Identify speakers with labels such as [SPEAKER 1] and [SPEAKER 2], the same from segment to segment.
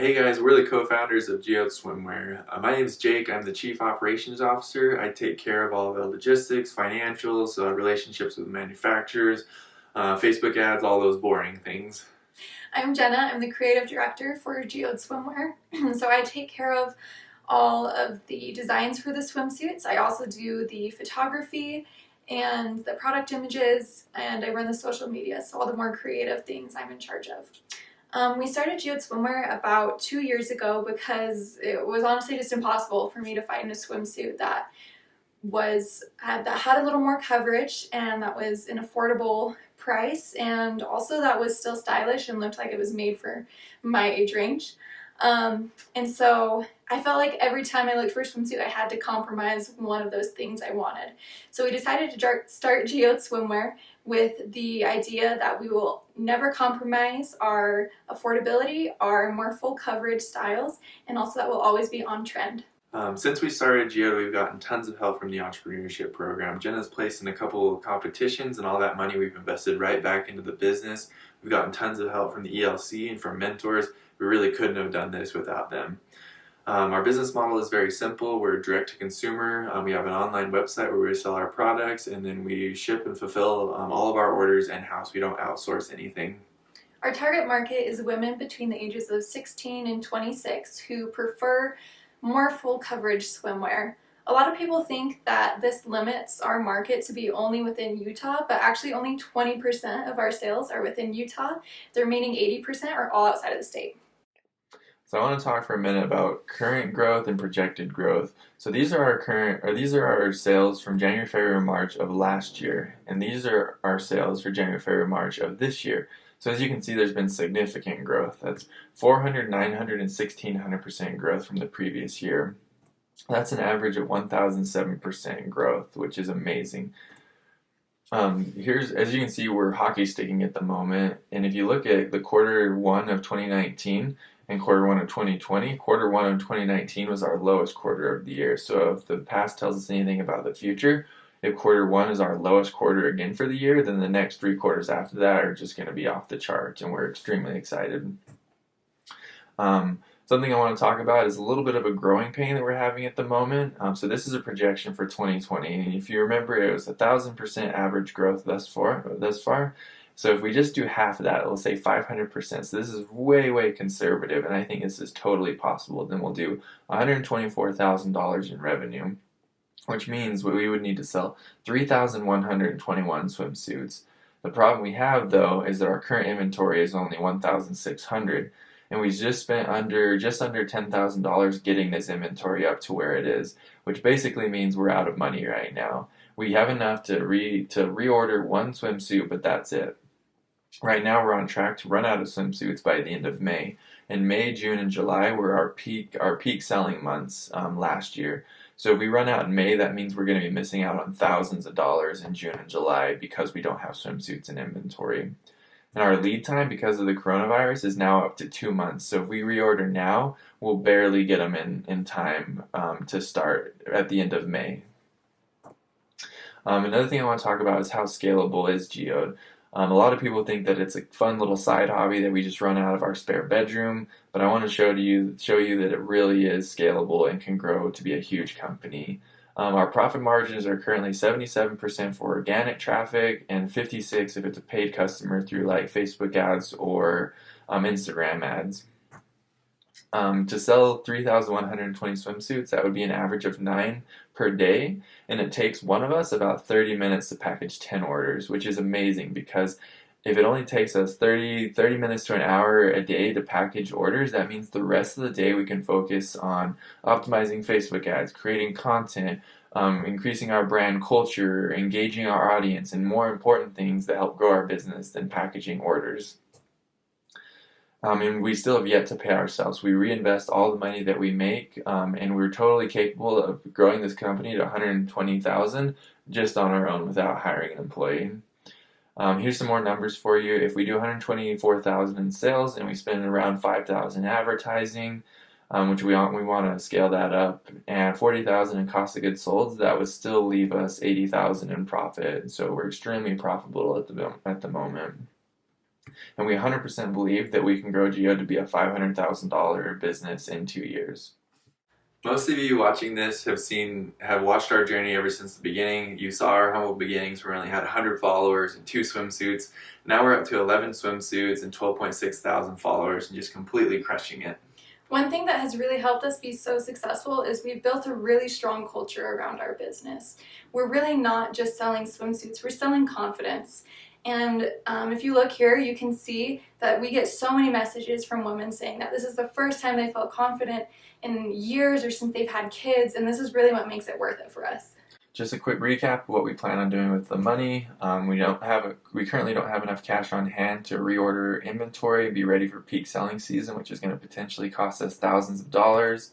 [SPEAKER 1] Hey guys, we're the co-founders of Geode Swimwear. My name is Jake. I'm the Chief Operations Officer. I take care of all of the logistics, financials, relationships with manufacturers, Facebook ads, all those boring things.
[SPEAKER 2] I'm Jenna. I'm the creative director for Geode Swimwear. So I take care of all of the designs for the swimsuits. I also do the photography and the product images, and I run the social media. So all the more creative things I'm in charge of. We started Geode Swimwear about 2 years ago because it was honestly just impossible for me to find a swimsuit that had a little more coverage and that was an affordable price, and also that was still stylish and looked like it was made for my age range. And so I felt like every time I looked for a swimsuit, I had to compromise one of those things I wanted. So we decided to start Geode Swimwear with the idea that we will never compromise our affordability, our more full coverage styles, and also that will always be on trend.
[SPEAKER 1] Since we started Geode, we've gotten tons of help from the entrepreneurship program. Jenna's placed in a couple of competitions, and all that money we've invested right back into the business. We've gotten tons of help from the ELC and from mentors. We really couldn't have done this without them. Our business model is very simple. We're direct to consumer. We have an online website where we sell our products, and then we ship and fulfill all of our orders in-house. We don't outsource anything.
[SPEAKER 2] Our target market is women between the ages of 16 and 26 who prefer more full coverage swimwear. A lot of people think that this limits our market to be only within Utah, but actually only 20% of our sales are within Utah. The remaining 80% are all outside of the state.
[SPEAKER 1] So I want to talk for a minute about current growth and projected growth. So these are our sales from January, February, March of last year, and these are our sales for January, February, March of this year. So as you can see, there's been significant growth. That's 400, 900, and 1,600% growth from the previous year. That's an average of 1,007% growth, which is amazing. As you can see, we're hockey sticking at the moment, and if you look at the quarter one of 2019 and quarter one of 2020, quarter one of 2019 was our lowest quarter of the year. So if the past tells us anything about the future, if quarter one is our lowest quarter again for the year, then the next 3 quarters after that are just going to be off the charts, and we're extremely excited. Something I want to talk about is a little bit of a growing pain that we're having at the moment. So this is a projection for 2020, and if you remember, it was 1,000% average growth thus far. So if we just do half of that, it'll say 500%. So this is way conservative, and I think this is totally possible. Then we'll do $124,000 in revenue, which means we would need to sell 3,121 swimsuits. The problem we have, though, is that our current inventory is only 1,600, and we just spent just under $10,000 getting this inventory up to where it is, which basically means we're out of money right now. We have enough to reorder one swimsuit, but that's it. Right now, we're on track to run out of swimsuits by the end of May. And May, June, and July were our peak selling months last year. So if we run out in May, that means we're going to be missing out on thousands of dollars in June and July because we don't have swimsuits in inventory. And our lead time, because of the coronavirus, is now up to 2 months. So if we reorder now, we'll barely get them in time to start at the end of May. Another thing I want to talk about is how scalable is Geode. A lot of people think that it's a fun little side hobby that we just run out of our spare bedroom, but I want to show you that it really is scalable and can grow to be a huge company. Our profit margins are currently 77% for organic traffic and 56% if it's a paid customer through like Facebook ads or Instagram ads. To sell 3,120 swimsuits, that would be an average of 9 per day, and it takes one of us about 30 minutes to package 10 orders, which is amazing because if it only takes us 30 minutes to an hour a day to package orders, that means the rest of the day we can focus on optimizing Facebook ads, creating content, increasing our brand culture, engaging our audience, and more important things that help grow our business than packaging orders. And we still have yet to pay ourselves. We reinvest all the money that we make, and we're totally capable of growing this company to $120,000 just on our own without hiring an employee. Here's some more numbers for you. If we do $124,000 in sales and we spend around $5,000 in advertising, which we want to scale that up, and $40,000 in cost of goods sold, that would still leave us $80,000 in profit. So we're extremely profitable at the moment. and we 100% believe that we can grow Geode to be a $500,000 business in 2 years. Most of you watching this have watched our journey ever since the beginning. You saw our humble beginnings. We only had 100 followers and 2 swimsuits. Now we're up to 11 swimsuits and 12.6 thousand followers and just completely crushing it.
[SPEAKER 2] One thing that has really helped us be so successful is we've built a really strong culture around our business. We're really not just selling swimsuits, we're selling confidence. And if you look here, you can see that we get so many messages from women saying that this is the first time they felt confident in years or since they've had kids, and this is really what makes it worth it for us.
[SPEAKER 1] Just a quick recap of what we plan on doing with the money. We currently don't have enough cash on hand to reorder inventory and be ready for peak selling season, which is going to potentially cost us thousands of dollars.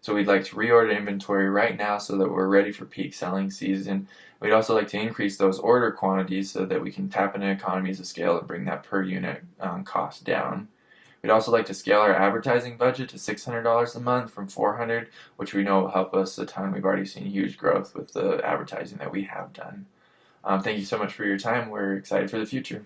[SPEAKER 1] So we'd like to reorder inventory right now so that we're ready for peak selling season. We'd also like to increase those order quantities so that we can tap into economies of scale and bring that per unit cost down. We'd also like to scale our advertising budget to $600 a month from $400, which we know will help us a ton. We've already seen huge growth with the advertising that we have done. Thank you so much for your time. We're excited for the future.